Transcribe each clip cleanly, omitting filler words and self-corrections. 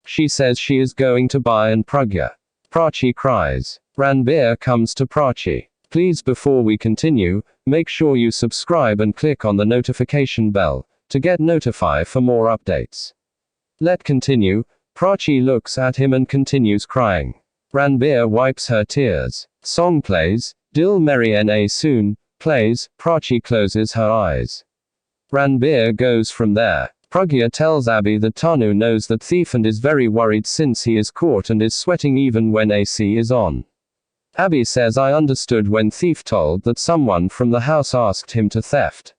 She says she is going to buy and Pragya. Prachi cries. Ranbir comes to Prachi. Please, before we continue, make sure you subscribe and click on the notification bell to get notified for more updates. Let continue. Prachi looks at him and continues crying. Ranbir wipes her tears. Song plays. Dil Meri Na Soon plays. Prachi closes her eyes. Ranbir goes from there. Pragya tells Abby that Tanu knows that thief and is very worried since he is caught and is sweating even when AC is on. Abby says, I understood when thief told that someone from the house asked him to theft.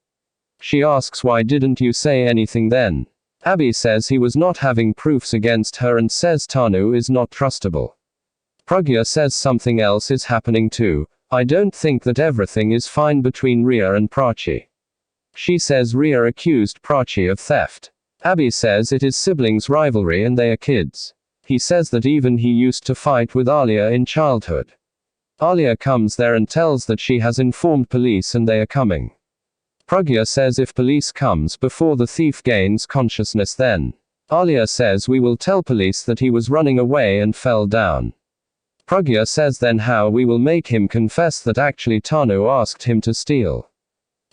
She asks, why didn't you say anything then? Abby says he was not having proofs against her and says Tanu is not trustable. Pragya says something else is happening too. I don't think that everything is fine between Ria and Prachi. She says Ria accused Prachi of theft. Abby says it is siblings rivalry and they are kids. He says that even he used to fight with Alia in childhood. Alia comes there and tells that she has informed police and they are coming. Pragya says if police comes before the thief gains consciousness, then Alia says we will tell police that he was running away and fell down. Pragya says then how we will make him confess that actually Tanu asked him to steal.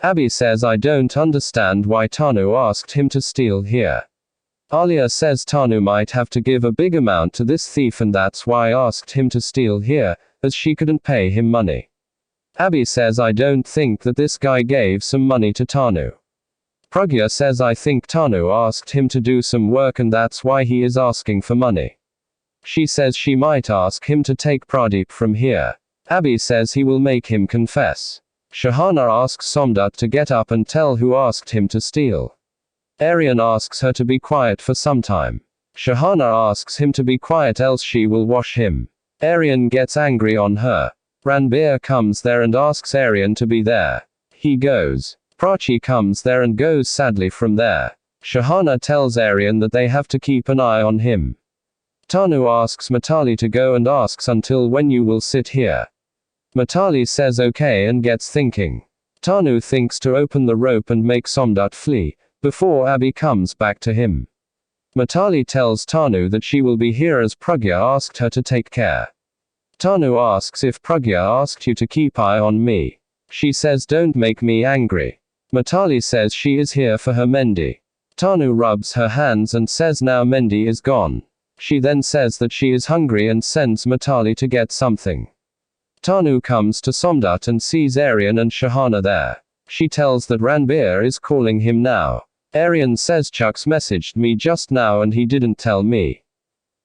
Abby says I don't understand why Tanu asked him to steal here. Alia says Tanu might have to give a big amount to this thief and that's why asked him to steal here, as she couldn't pay him money. Abby says I don't think that this guy gave some money to Tanu. Pragya says I think Tanu asked him to do some work and that's why he is asking for money. She says she might ask him to take Pradeep from here. Abby says he will make him confess. Shahana asks Somdutt to get up and tell who asked him to steal. Aryan asks her to be quiet for some time. Shahana asks him to be quiet else she will wash him. Aryan gets angry on her. Ranbir comes there and asks Aryan to be there. He goes. Prachi comes there and goes sadly from there. Shahana tells Aryan that they have to keep an eye on him. Tanu asks Mitali to go and asks until when you will sit here. Mitali says okay and gets thinking. Tanu thinks to open the rope and make Somdutt flee, before Abby comes back to him. Mitali tells Tanu that she will be here as Pragya asked her to take care. Tanu asks if Pragya asked you to keep eye on me. She says don't make me angry. Mitali says she is here for her Mendi. Tanu rubs her hands and says now Mendi is gone. She then says that she is hungry and sends Mitali to get something. Tanu comes to Somdutt and sees Aryan and Shahana there. She tells that Ranbir is calling him now. Aryan says Chuck's messaged me just now and he didn't tell me.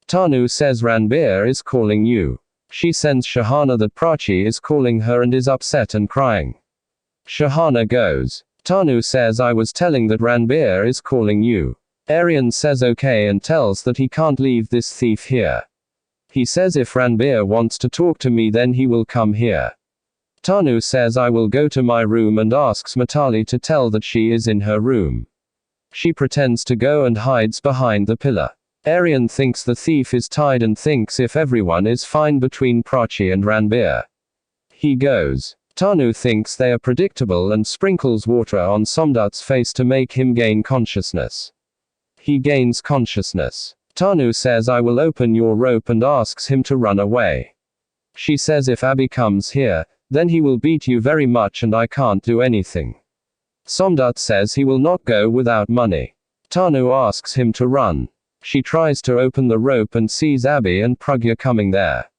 Tanu says Ranbir is calling you. She sends Shahana that Prachi is calling her and is upset and crying. Shahana goes. Tanu says I was telling that Ranbir is calling you. Aryan says okay and tells that he can't leave this thief here. He says if Ranbir wants to talk to me then he will come here. Tanu says I will go to my room and asks Mitali to tell that she is in her room. She pretends to go and hides behind the pillar. Aryan thinks the thief is tied and thinks if everyone is fine between Prachi and Ranbir. He goes. Tanu thinks they are predictable and sprinkles water on Somdutt's face to make him gain consciousness. He gains consciousness. Tanu says I will open your rope and asks him to run away. She says if Abby comes here, then he will beat you very much and I can't do anything. Somdutt says he will not go without money. Tanu asks him to run. She tries to open the rope and sees Abby and Pragya coming there.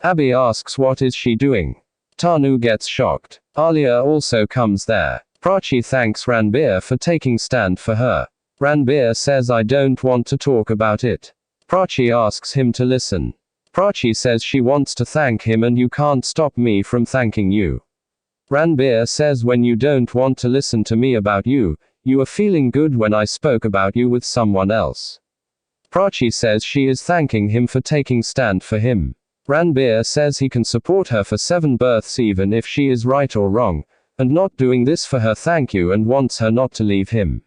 Abby asks what is she doing. Tanu gets shocked. Alia also comes there. Prachi thanks Ranbir for taking stand for her. Ranbir says I don't want to talk about it. Prachi asks him to listen. Prachi says she wants to thank him and you can't stop me from thanking you. Ranbir says when you don't want to listen to me about you, you are feeling good when I spoke about you with someone else. Prachi says she is thanking him for taking stand for him. Ranbir says he can support her for 7 births even if she is right or wrong, and not doing this for her thank you and wants her not to leave him.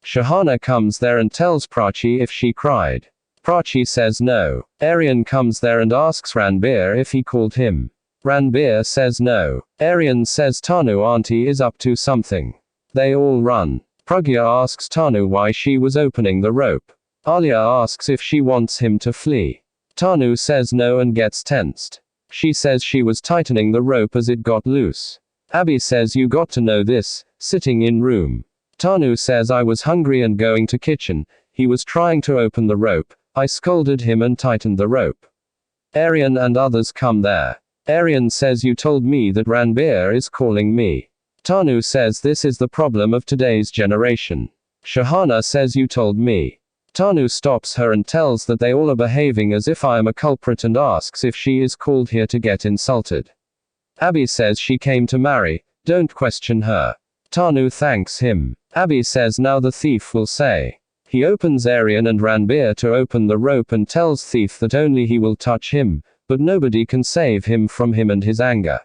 Shahana comes there and tells Prachi if she cried. Prachi says no. Aryan comes there and asks Ranbir if he called him. Ranbir says no. Aryan says Tanu auntie is up to something. They all run. Pragya asks Tanu why she was opening the rope. Alia asks if she wants him to flee. Tanu says no and gets tensed. She says she was tightening the rope as it got loose. Abby says you got to know this, sitting in room. Tanu says I was hungry and going to kitchen, he was trying to open the rope, I scolded him and tightened the rope. Aryan and others come there. Aryan says you told me that Ranbir is calling me. Tanu says this is the problem of today's generation. Shahana says you told me. Tanu stops her and tells that they all are behaving as if I am a culprit and asks if she is called here to get insulted. Abby says she came to marry, don't question her. Tanu thanks him. Abby says now the thief will say. He opens Aryan and Ranbir to open the rope and tells thief that only he will touch him, but nobody can save him from him and his anger.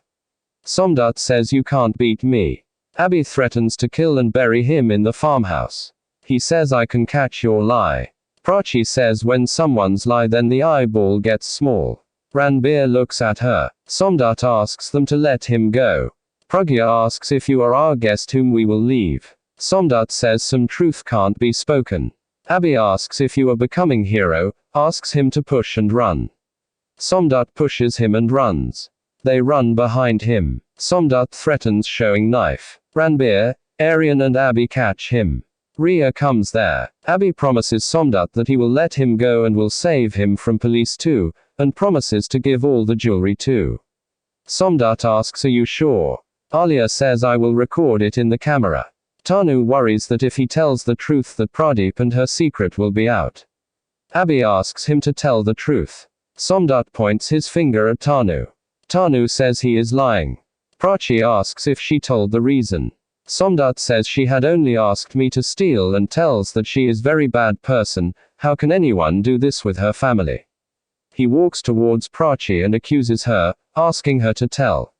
Somdutt says you can't beat me. Abby threatens to kill and bury him in the farmhouse. He says I can catch your lie. Prachi says when someone's lie then the eyeball gets small. Ranbir looks at her. Somdutt asks them to let him go. Pragya asks if you are our guest whom we will leave. Somdutt says some truth can't be spoken. Abby asks if you are becoming hero, asks him to push and run. Somdutt pushes him and runs. They run behind him. Somdutt threatens showing knife. Ranbir, Aryan and Abby catch him. Rhea comes there. Abby promises Somdutt that he will let him go and will save him from police too, and promises to give all the jewelry too. Somdutt asks are you sure? Alia says I will record it in the camera. Tanu worries that if he tells the truth that Pradeep and her secret will be out. Abby asks him to tell the truth. Somdutt points his finger at Tanu. Tanu says he is lying. Prachi asks if she told the reason. Somdutt says she had only asked me to steal and tells that she is very bad person, how can anyone do this with her family? He walks towards Prachi and accuses her, asking her to tell.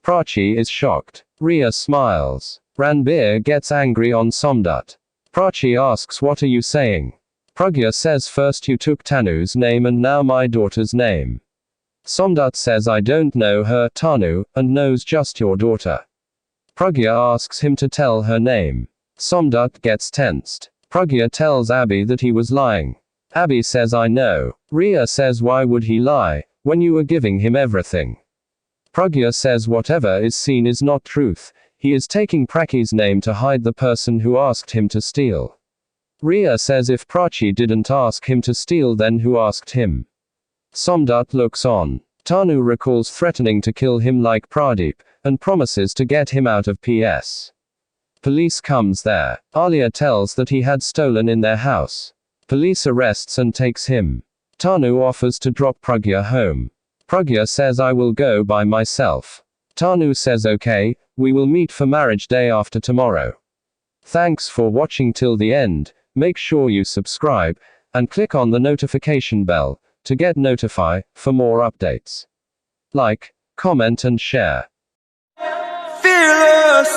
Prachi is shocked. Rhea smiles. Ranbir gets angry on Somdutt. Prachi asks what are you saying? Pragya says first you took Tanu's name and now my daughter's name. Somdutt says I don't know her, Tanu, and knows just your daughter. Pragya asks him to tell her name. Somdutt gets tensed. Pragya tells Abby that he was lying. Abby says I know. Rhea says why would he lie, when you were giving him everything? Pragya says whatever is seen is not truth, he is taking Prachi's name to hide the person who asked him to steal. Rhea says if Prachi didn't ask him to steal then who asked him? Somdutt looks on. Tanu recalls threatening to kill him like Pradeep, and promises to get him out of PS. Police comes there. Alia tells that he had stolen in their house. Police arrests and takes him. Tanu offers to drop Pragya home. Pragya says I will go by myself. Tanu says okay, we will meet for marriage day after tomorrow. Thanks for watching till the end, make sure you subscribe, and click on the notification bell, to get notified for more updates. Like, comment and share. Fearless.